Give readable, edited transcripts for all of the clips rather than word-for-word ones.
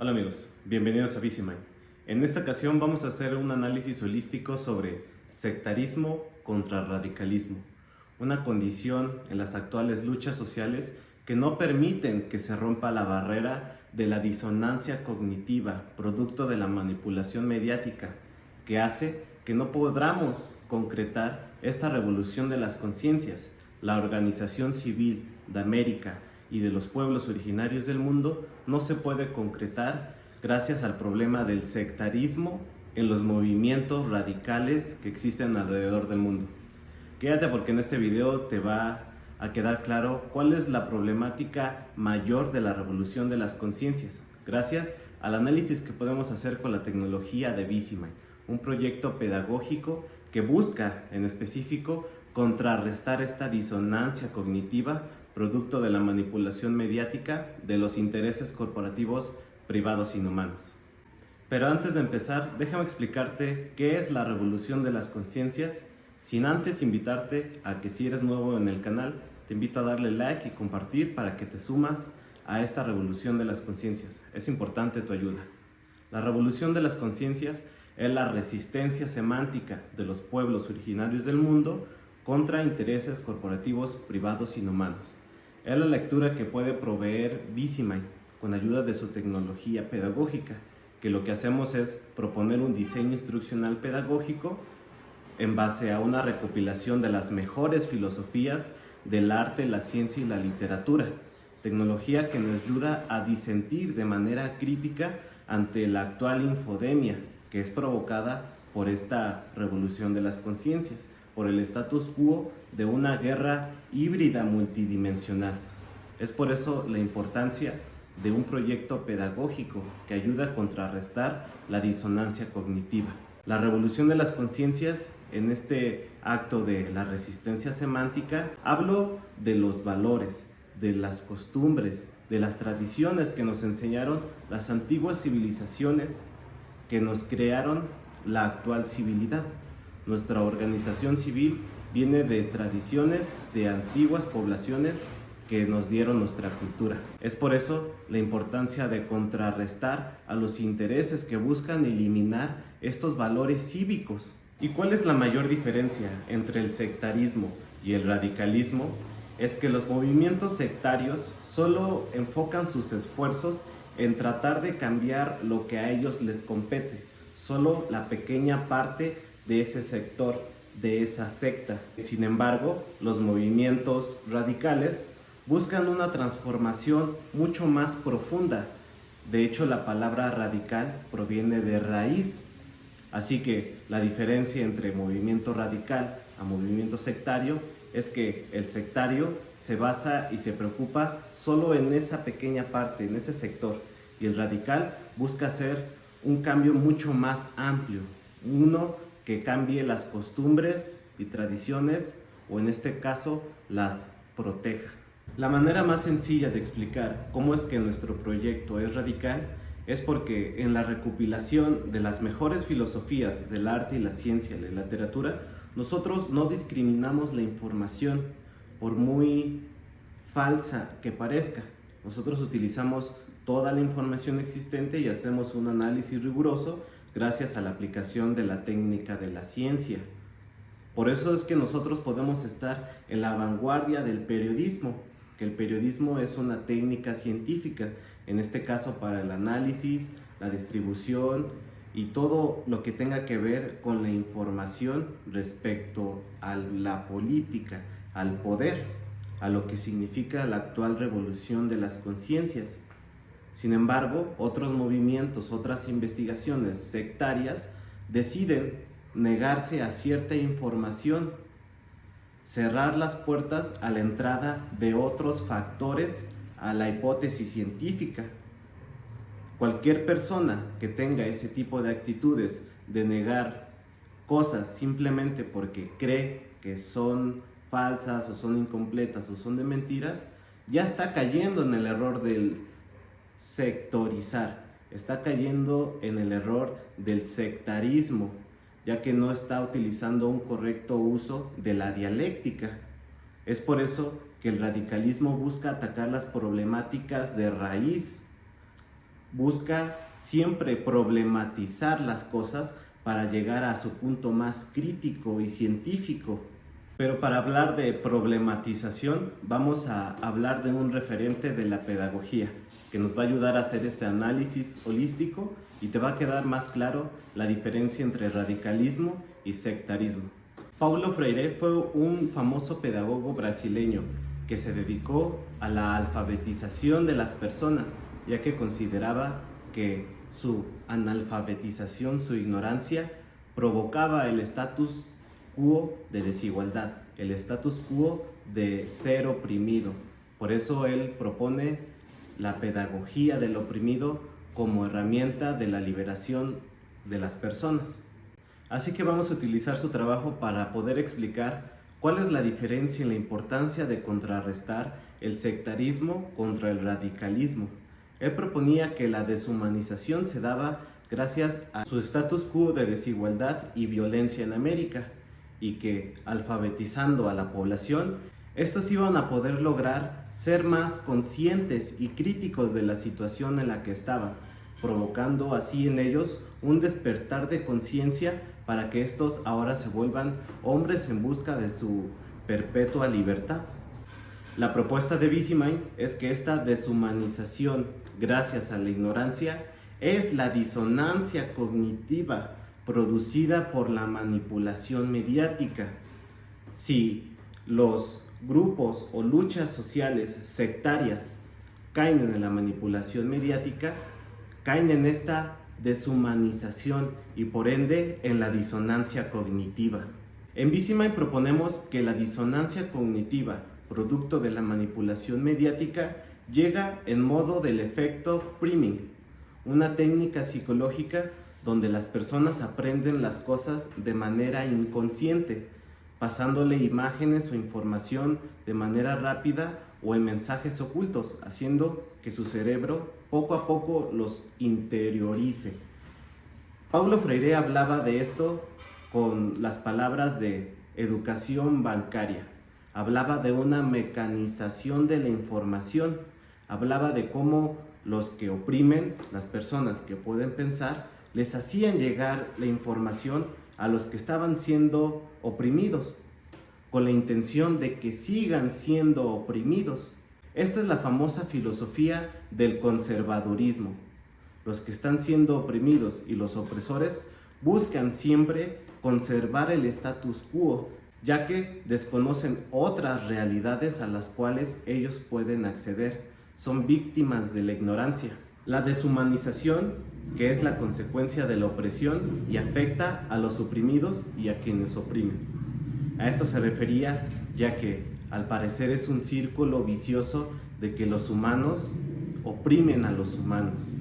Hola amigos, bienvenidos a VisiMind. En esta ocasión vamos a hacer un análisis holístico sobre sectarismo contra radicalismo, una condición en las actuales luchas sociales que no permiten que se rompa la barrera de la disonancia cognitiva, producto de la manipulación mediática, que hace que no podamos concretar esta revolución de las conciencias. La organización civil de América y de los pueblos originarios del mundo no se puede concretar gracias al problema del sectarismo en los movimientos radicales que existen alrededor del mundo. Quédate porque en este video te va a quedar claro cuál es la problemática mayor de la revolución de las conciencias, gracias al análisis que podemos hacer con la tecnología de VisiMind, un proyecto pedagógico que busca en específico contrarrestar esta disonancia cognitiva producto de la manipulación mediática de los intereses corporativos privados inhumanos. Pero antes de empezar, déjame explicarte qué es la revolución de las conciencias, sin antes invitarte a que si eres nuevo en el canal, te invito a darle like y compartir para que te sumas a esta revolución de las conciencias. Es importante tu ayuda. La revolución de las conciencias es la resistencia semántica de los pueblos originarios del mundo contra intereses corporativos privados inhumanos. Es la lectura que puede proveer VisiMind con ayuda de su tecnología pedagógica, que lo que hacemos es proponer un diseño instruccional pedagógico en base a una recopilación de las mejores filosofías del arte, la ciencia y la literatura, tecnología que nos ayuda a disentir de manera crítica ante la actual infodemia que es provocada por esta revolución de las conciencias, por el status quo de una guerra híbrida multidimensional. Es por eso la importancia de un proyecto pedagógico que ayuda a contrarrestar la disonancia cognitiva. La revolución de las conciencias, en este acto de la resistencia semántica, hablo de los valores, de las costumbres, de las tradiciones que nos enseñaron las antiguas civilizaciones que nos crearon la actual civilidad. Nuestra organización civil viene de tradiciones de antiguas poblaciones que nos dieron nuestra cultura. Es por eso la importancia de contrarrestar a los intereses que buscan eliminar estos valores cívicos. ¿Y cuál es la mayor diferencia entre el sectarismo y el radicalismo? Es que los movimientos sectarios solo enfocan sus esfuerzos en tratar de cambiar lo que a ellos les compete, solo la pequeña parte de ese sector, de esa secta. Sin embargo, los movimientos radicales buscan una transformación mucho más profunda. De hecho, la palabra radical proviene de raíz. Así que la diferencia entre movimiento radical a movimiento sectario es que el sectario se basa y se preocupa solo en esa pequeña parte, en ese sector, y el radical busca hacer un cambio mucho más amplio, uno que cambie las costumbres y tradiciones, o en este caso las proteja. La manera más sencilla de explicar cómo es que nuestro proyecto es radical es porque en la recopilación de las mejores filosofías del arte y la ciencia, la literatura, nosotros no discriminamos la información por muy falsa que parezca. Nosotros utilizamos toda la información existente y hacemos un análisis riguroso gracias a la aplicación de la técnica de la ciencia. Por eso es que nosotros podemos estar en la vanguardia del periodismo, que el periodismo es una técnica científica, en este caso para el análisis, la distribución y todo lo que tenga que ver con la información respecto a la política, al poder, a lo que significa la actual revolución de las conciencias. Sin embargo, otros movimientos, otras investigaciones sectarias deciden negarse a cierta información, cerrar las puertas a la entrada de otros factores a la hipótesis científica. Cualquier persona que tenga ese tipo de actitudes de negar cosas simplemente porque cree que son falsas o son incompletas o son de mentiras, ya está cayendo en el error del sectorizar, está cayendo en el error del sectarismo, ya que no está utilizando un correcto uso de la dialéctica. Es por eso que el radicalismo busca atacar las problemáticas de raíz, busca siempre problematizar las cosas para llegar a su punto más crítico y científico. Pero para hablar de problematización, vamos a hablar de un referente de la pedagogía que nos va a ayudar a hacer este análisis holístico y te va a quedar más claro la diferencia entre radicalismo y sectarismo. Paulo Freire fue un famoso pedagogo brasileño que se dedicó a la alfabetización de las personas, ya que consideraba que su analfabetización, su ignorancia, provocaba el status quo de desigualdad, el status quo de ser oprimido. Por eso él propone la pedagogía del oprimido como herramienta de la liberación de las personas. Así que vamos a utilizar su trabajo para poder explicar cuál es la diferencia y la importancia de contrarrestar el sectarismo contra el radicalismo. Él proponía que la deshumanización se daba gracias a su status quo de desigualdad y violencia en América, y que alfabetizando a la población, estos iban a poder lograr ser más conscientes y críticos de la situación en la que estaban, provocando así en ellos un despertar de conciencia para que estos ahora se vuelvan hombres en busca de su perpetua libertad. La propuesta de Visimain es que esta deshumanización, gracias a la ignorancia, es la disonancia cognitiva producida por la manipulación mediática. Si los grupos o luchas sociales sectarias caen en la manipulación mediática, caen en esta deshumanización y por ende en la disonancia cognitiva. En Visimain proponemos que la disonancia cognitiva, producto de la manipulación mediática, llega en modo del efecto priming, una técnica psicológica donde las personas aprenden las cosas de manera inconsciente, pasándole imágenes o información de manera rápida o en mensajes ocultos, haciendo que su cerebro poco a poco los interiorice. Paulo Freire hablaba de esto con las palabras de educación bancaria. Hablaba de una mecanización de la información. Hablaba de cómo los que oprimen, las personas que pueden pensar, les hacían llegar la información a los que estaban siendo oprimidos, con la intención de que sigan siendo oprimidos. Esta es la famosa filosofía del conservadurismo. Los que están siendo oprimidos y los opresores buscan siempre conservar el status quo, ya que desconocen otras realidades a las cuales ellos pueden acceder. Son víctimas de la ignorancia. La deshumanización, que es la consecuencia de la opresión y afecta a los oprimidos y a quienes oprimen. A esto se refería, ya que al parecer es un círculo vicioso de que los humanos oprimen a los humanos,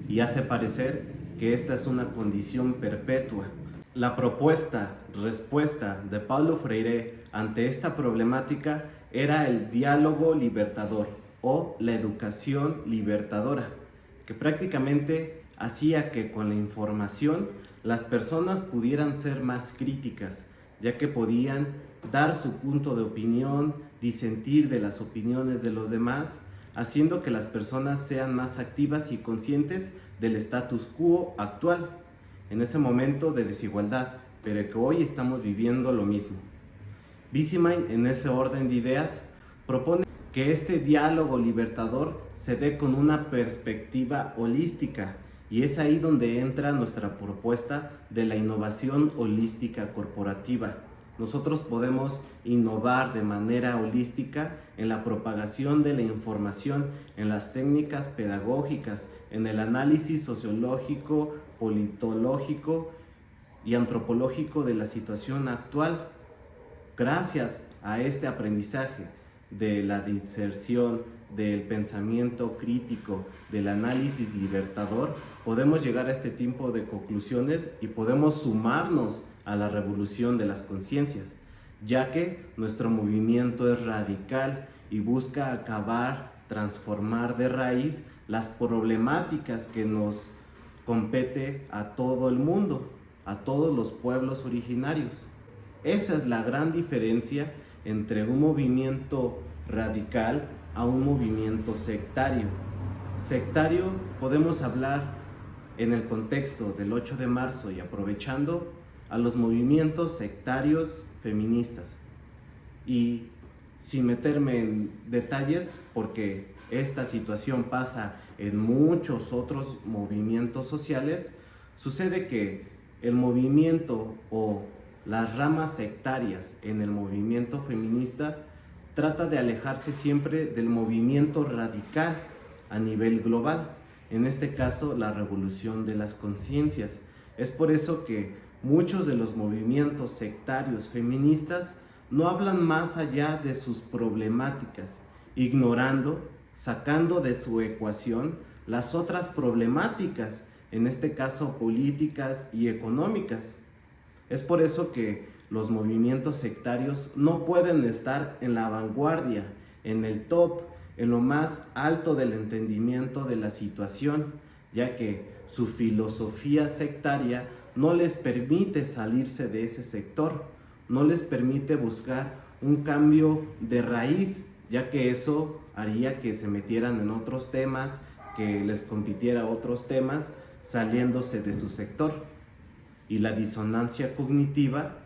y hace parecer que esta es una condición perpetua. La respuesta de Paulo Freire ante esta problemática era el diálogo libertador o la educación libertadora, que prácticamente hacía que con la información las personas pudieran ser más críticas, ya que podían dar su punto de opinión, disentir de las opiniones de los demás, haciendo que las personas sean más activas y conscientes del status quo actual, en ese momento de desigualdad, pero que hoy estamos viviendo lo mismo. Visimain, en ese orden de ideas, propone que este diálogo libertador se dé con una perspectiva holística, y es ahí donde entra nuestra propuesta de la innovación holística corporativa. Nosotros podemos innovar de manera holística en la propagación de la información, en las técnicas pedagógicas, en el análisis sociológico, politológico y antropológico de la situación actual. Gracias a este aprendizaje de la diserción, del pensamiento crítico, del análisis libertador, podemos llegar a este tipo de conclusiones y podemos sumarnos a la revolución de las conciencias, ya que nuestro movimiento es radical y busca acabar, transformar de raíz las problemáticas que nos compete a todo el mundo, a todos los pueblos originarios. Esa es la gran diferencia entre un movimiento radical a un movimiento sectario. Sectario podemos hablar en el contexto del 8 de marzo y aprovechando a los movimientos sectarios feministas. Y sin meterme en detalles, porque esta situación pasa en muchos otros movimientos sociales, sucede que el movimiento o las ramas sectarias en el movimiento feminista trata de alejarse siempre del movimiento radical a nivel global, en este caso la revolución de las conciencias. Es por eso que muchos de los movimientos sectarios feministas no hablan más allá de sus problemáticas, ignorando, sacando de su ecuación las otras problemáticas, en este caso políticas y económicas. Es por eso que los movimientos sectarios no pueden estar en la vanguardia, en el top, en lo más alto del entendimiento de la situación, ya que su filosofía sectaria no les permite salirse de ese sector, no les permite buscar un cambio de raíz, ya que eso haría que se metieran en otros temas, que les compitiera otros temas, saliéndose de su sector. Y la disonancia cognitiva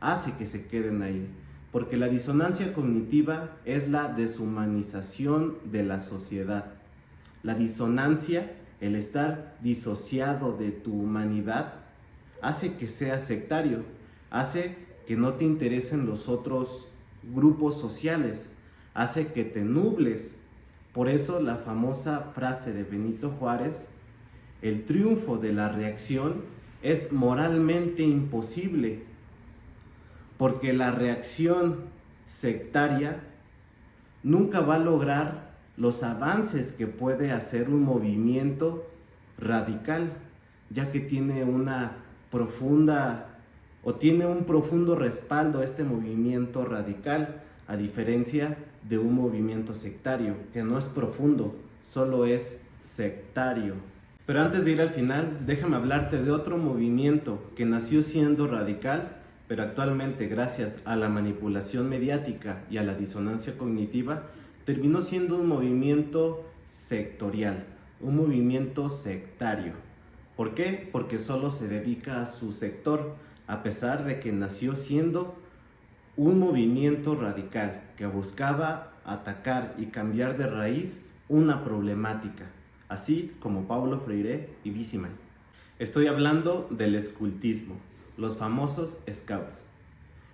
hace que se queden ahí, porque la disonancia cognitiva es la deshumanización de la sociedad. La disonancia, el estar disociado de tu humanidad, hace que seas sectario, hace que no te interesen los otros grupos sociales, hace que te nubles. Por eso la famosa frase de Benito Juárez: el triunfo de la reacción es moralmente imposible, porque la reacción sectaria nunca va a lograr los avances que puede hacer un movimiento radical, ya que tiene una profunda tiene un profundo respaldo a este movimiento radical, a diferencia de un movimiento sectario, que no es profundo, solo es sectario. Pero antes de ir al final, déjame hablarte de otro movimiento que nació siendo radical, pero actualmente, gracias a la manipulación mediática y a la disonancia cognitiva, terminó siendo un movimiento sectorial, un movimiento sectario. ¿Por qué? Porque solo se dedica a su sector, a pesar de que nació siendo un movimiento radical que buscaba atacar y cambiar de raíz una problemática, así como Paulo Freire y Bismarck. Estoy hablando del escultismo, los famosos scouts.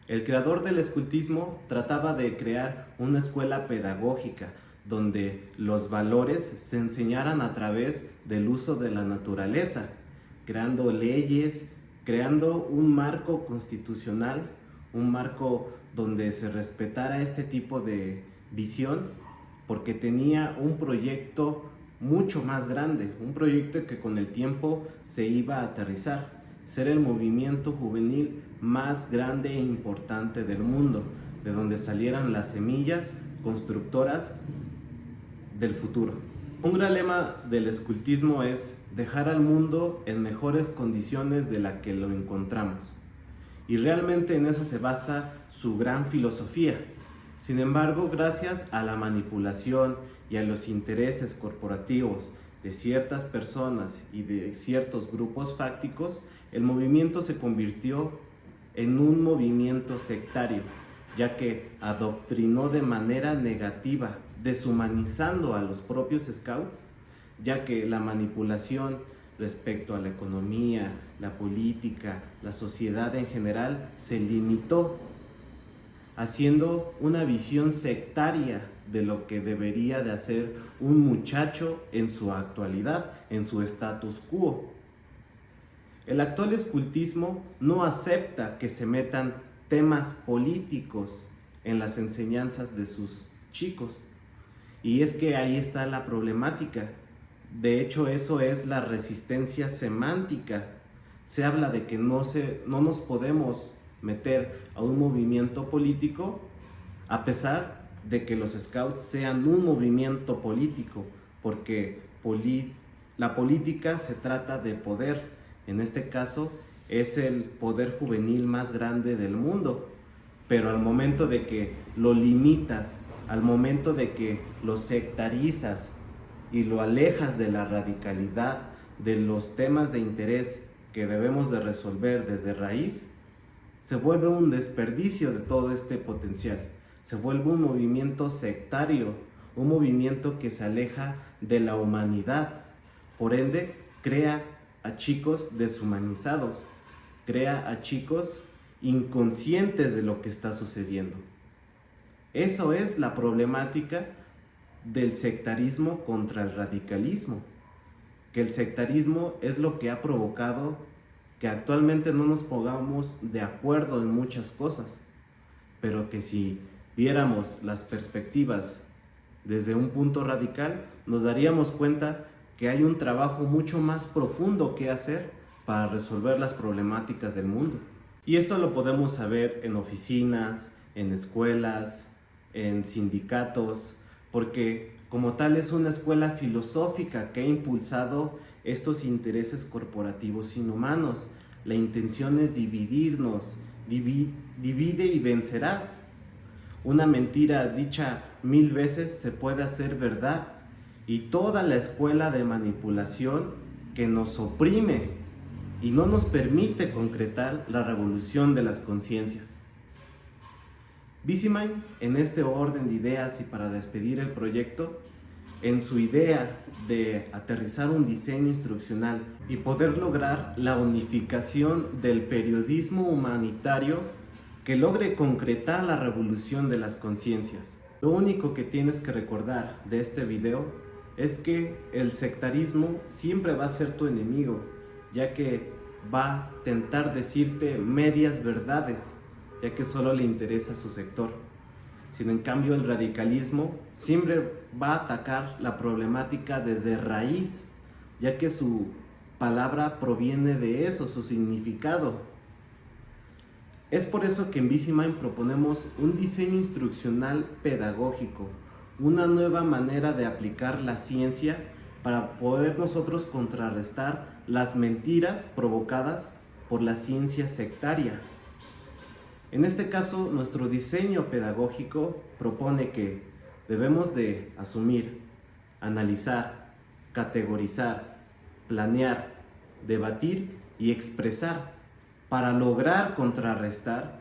El creador del escultismo trataba de crear una escuela pedagógica donde los valores se enseñaran a través del uso de la naturaleza, creando leyes, creando un marco constitucional, un marco donde se respetara este tipo de visión, porque tenía un proyecto mucho más grande, un proyecto que con el tiempo se iba a aterrizar, ser el movimiento juvenil más grande e importante del mundo, de donde salieran las semillas constructoras del futuro. Un gran lema del escultismo es dejar al mundo en mejores condiciones de la que lo encontramos. Y realmente en eso se basa su gran filosofía. Sin embargo, gracias a la manipulación y a los intereses corporativos de ciertas personas y de ciertos grupos fácticos, el movimiento se convirtió en un movimiento sectario, ya que adoctrinó de manera negativa, deshumanizando a los propios scouts, ya que la manipulación respecto a la economía, la política, la sociedad en general se limitó, haciendo una visión sectaria de lo que debería de hacer un muchacho en su actualidad, en su status quo. El actual escultismo no acepta que se metan temas políticos en las enseñanzas de sus chicos. Y es que ahí está la problemática. De hecho, eso es la resistencia semántica. Se habla de que no nos podemos meter a un movimiento político, a pesar de que los scouts sean un movimiento político, porque la política se trata de poder. En este caso es el poder juvenil más grande del mundo, pero al momento de que lo limitas, al momento de que lo sectarizas y lo alejas de la radicalidad, de los temas de interés que debemos de resolver desde raíz, se vuelve un desperdicio de todo este potencial. Se vuelve un movimiento sectario, un movimiento que se aleja de la humanidad. Por ende, crea a chicos deshumanizados, crea a chicos inconscientes de lo que está sucediendo. Eso es la problemática del sectarismo contra el radicalismo, que el sectarismo es lo que ha provocado que actualmente no nos pongamos de acuerdo en muchas cosas, pero que si viéramos las perspectivas desde un punto radical, nos daríamos cuenta que hay un trabajo mucho más profundo que hacer para resolver las problemáticas del mundo. Y esto lo podemos saber en oficinas, en escuelas, en sindicatos, porque como tal es una escuela filosófica que ha impulsado estos intereses corporativos inhumanos. La intención es dividirnos, divide y vencerás. Una mentira dicha 1000 veces se puede hacer verdad, y toda la escuela de manipulación que nos oprime y no nos permite concretar la revolución de las conciencias. VisiMind, en este orden de ideas y para despedir el proyecto, en su idea de aterrizar un diseño instruccional y poder lograr la unificación del periodismo humanitario que logre concretar la revolución de las conciencias. Lo único que tienes que recordar de este video es que el sectarismo siempre va a ser tu enemigo, ya que va a tentar decirte medias verdades, ya que solo le interesa a su sector. Sino en cambio el radicalismo siempre va a atacar la problemática desde raíz, ya que su palabra proviene de eso, su significado. Es por eso que en VisiMind proponemos un diseño instruccional pedagógico, una nueva manera de aplicar la ciencia para poder nosotros contrarrestar las mentiras provocadas por la ciencia sectaria. En este caso, nuestro diseño pedagógico propone que debemos de asumir, analizar, categorizar, planear, debatir y expresar para lograr contrarrestar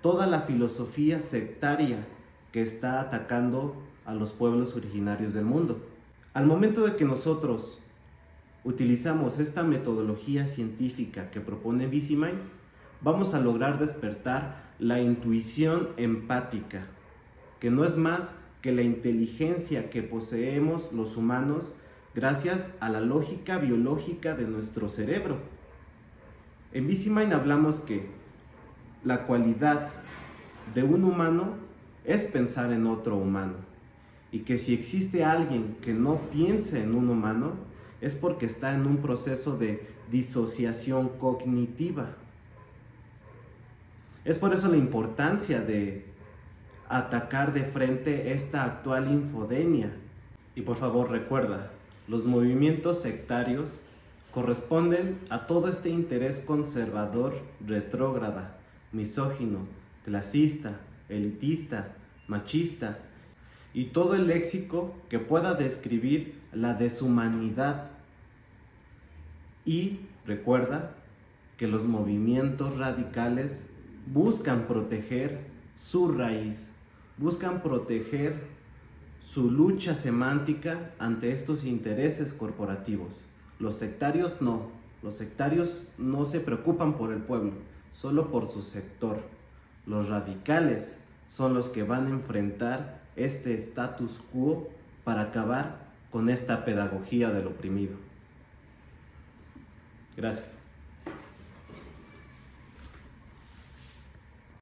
toda la filosofía sectaria que está atacando a los pueblos originarios del mundo. Al momento de que nosotros utilizamos esta metodología científica que propone VisiMind, vamos a lograr despertar la intuición empática, que no es más que la inteligencia que poseemos los humanos gracias a la lógica biológica de nuestro cerebro. En VisiMind hablamos que la cualidad de un humano es pensar en otro humano, y que si existe alguien que no piense en un humano es porque está en un proceso de disociación cognitiva. Es por eso la importancia de atacar de frente esta actual infodemia. Y por favor recuerda, los movimientos sectarios corresponden a todo este interés conservador, retrógrada, misógino, clasista, elitista, machista y todo el léxico que pueda describir la deshumanidad. Y recuerda que los movimientos radicales buscan proteger su raíz, buscan proteger su lucha semántica ante estos intereses corporativos. Los sectarios no se preocupan por el pueblo, solo por su sector. Los radicales son los que van a enfrentar este status quo para acabar con esta pedagogía del oprimido. Gracias.